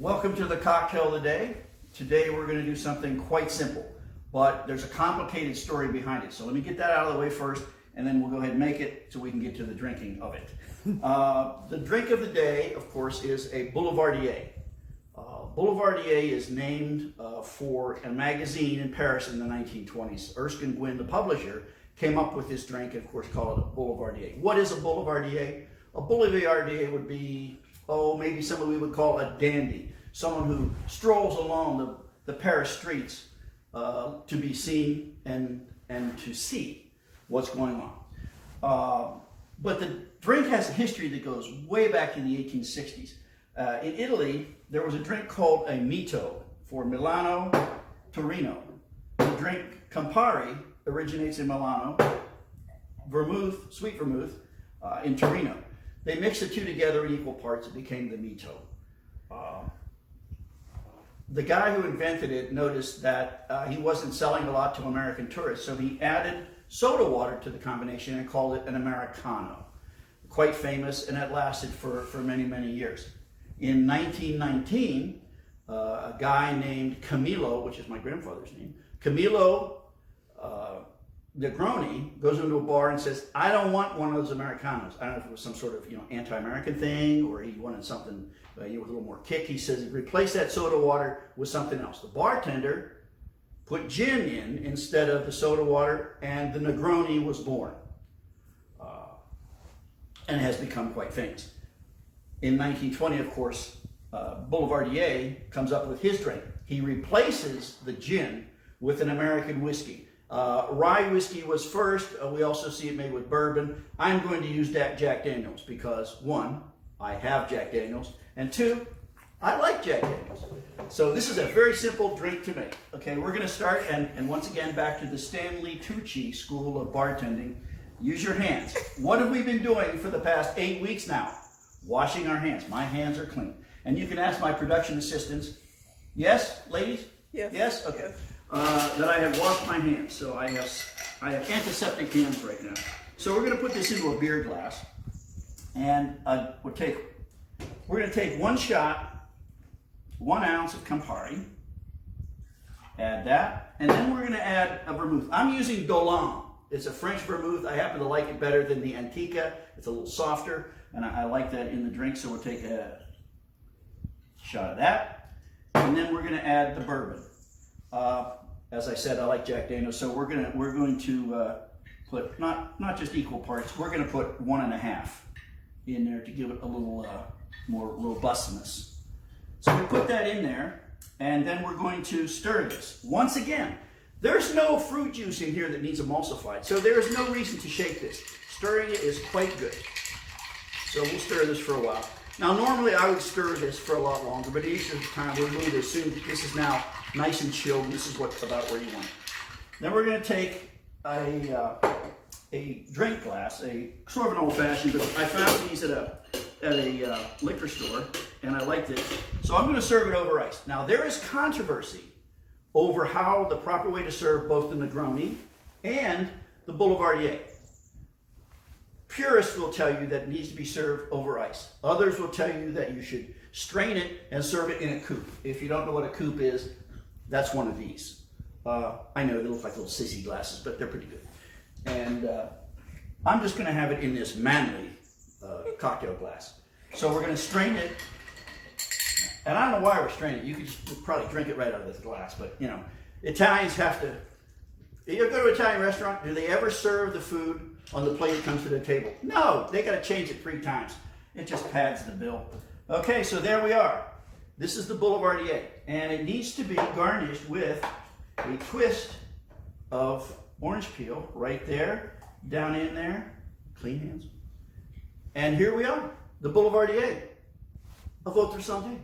Welcome to the cocktail of the day. Today we're going to do something quite simple, but there's a complicated story behind it. So let me get that out of the way first, and then we'll go ahead and make it so we can get to the drinking of it. The drink of the day, of course, is a Boulevardier. Boulevardier is named for a magazine in Paris in the 1920s. Erskine Gwynn, the publisher, came up with this drink and, of course, called it a Boulevardier. What is a Boulevardier? A Boulevardier would be, maybe someone we would call a dandy, someone who strolls along the Paris streets to be seen and to see what's going on. But the drink has a history that goes way back in the 1860s. In Italy, there was a drink called a mito for Milano, Torino. The drink Campari originates in Milano, vermouth, sweet vermouth, in Torino. They mixed the two together in equal parts. It became the mito. The guy who invented it noticed that he wasn't selling a lot to American tourists, so he added soda water to the combination and called it an Americano. Quite famous, and it lasted for many, many years. In 1919, a guy named Camillo, which is my grandfather's name, Camillo Negroni, goes into a bar and says, I don't want one of those Americanos. I don't know if it was some sort of anti-American thing, or he wanted something with a little more kick. He says, replace that soda water with something else. The bartender put gin in instead of the soda water, and the Negroni was born. And has become quite famous. In 1920, of course, Boulevardier comes up with his drink. He replaces the gin with an American whiskey. Rye whiskey was first. We also see it made with bourbon. I'm going to use Jack Daniels because, one, I have Jack Daniels, and two, I like Jack Daniels. So this is a very simple drink to make. Okay, we're going to start, and once again, back to the Stanley Tucci School of Bartending. Use your hands. What have we been doing for the past 8 weeks now? Washing our hands. My hands are clean. And you can ask my production assistants. Yes, ladies? Yes. Yes? Okay. That I have washed my hands. So I have antiseptic hands right now. So we're going to put this into a beer glass. And we're going to take 1 shot, 1 ounce of Campari. Add that. And then we're going to add a vermouth. I'm using Dolin. It's a French vermouth. I happen to like it better than the Antica. It's a little softer, and I like that in the drink, so we'll take a shot of that. And then we're going to add the bourbon. As I said, I like Jack Daniels, so we're going to put not just equal parts. We're going to put 1.5 in there to give it a little more robustness. So we put that in there, and then we're going to stir this. Once again, there's no fruit juice in here that needs emulsified, so there is no reason to shake this. Stirring it is quite good. So we'll stir this for a while. Now, normally I would stir this for a lot longer, but each of the time we're going to assume that this is now nice and chilled, and this is about where you want it. Then we're going to take a drink glass, a sort of an old-fashioned, but I found these at a liquor store, and I liked it. So I'm going to serve it over ice. Now, there is controversy over how the proper way to serve both the Negroni and the Boulevardier. Purists will tell you that it needs to be served over ice. Others will tell you that you should strain it and serve it in a coupe. If you don't know what a coupe is, that's one of these. I know they look like little sissy glasses, but they're pretty good. And I'm just going to have it in this manly cocktail glass. So we're going to strain it. And I don't know why we're straining it. You could just probably drink it right out of this glass, but Italians have to. You ever go to an Italian restaurant? Do they ever serve the food on the plate that comes to the table? No, they got to change it 3 times. It just pads the bill. Okay, so there we are. This is the Boulevardier, and it needs to be garnished with a twist of orange peel right there, down in there. Clean hands. And here we are, the Boulevardier. A votre santé.